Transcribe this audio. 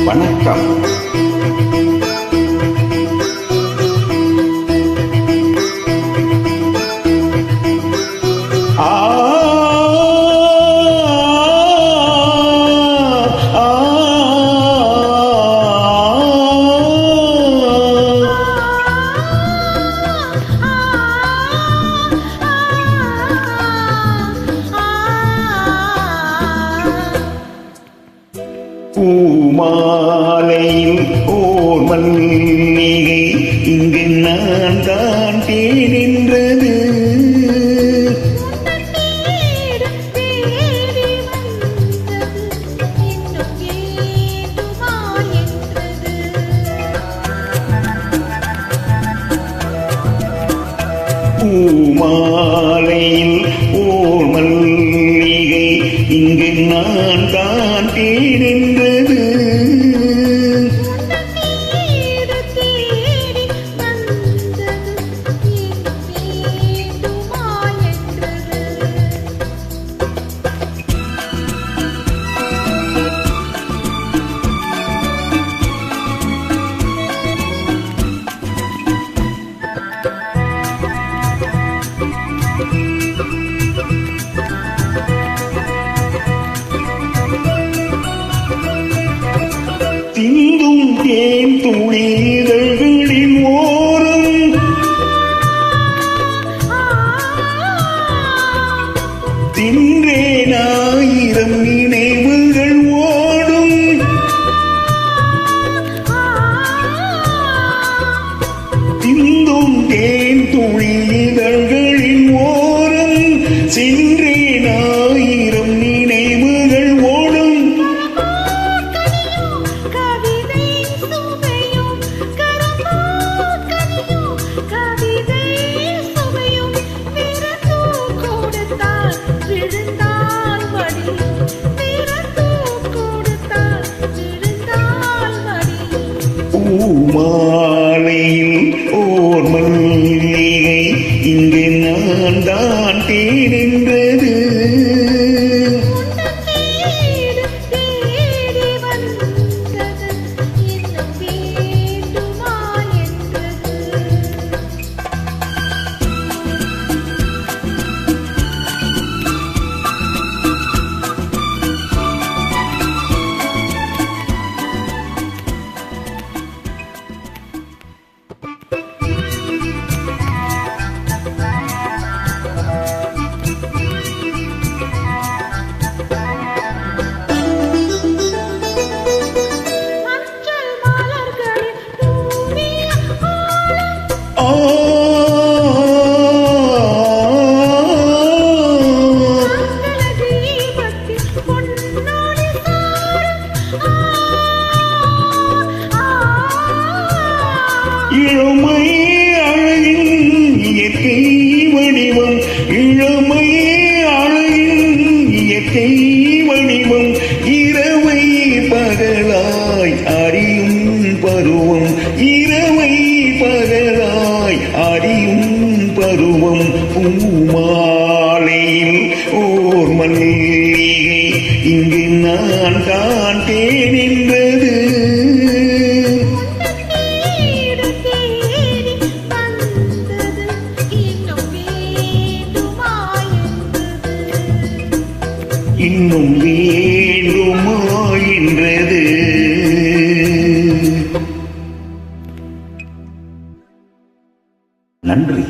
வணக்கம். பூமாலையில் ஓர் மல்லிகை இங்கு நான் தான் தேனின்றது. பூமாலையில் ஓர் மல்லிகை இங்கு நான் தான் தேனின்றது. திந்தும் தேன் துளிதழ்களின் ஓரம் தின்றேன் ஆயிரம் நினைவுகள் ஓடும். திந்தும் தேன் துளிதழ்களின் ஓரம் சென்றேன் ஆயிரம் நினைவுகள் ஓடும். பூமாலையில் ஓர் மல்லிகை இங்கு நான் தான் தேனின்றது. இளமை அழகின் இயற்கை வடிவம், இளமை அழகின் இயற்கை வடிவம், இரவை பகலாய் அறியும் பருவம், இரவை பகலாய் அறியும் பருவம். பூமாலையில் ஓர் மல்லிகை இங்கு நான் தான் தேனின்றது. இன்னும் வேண்டுமா என்றது. நன்றி.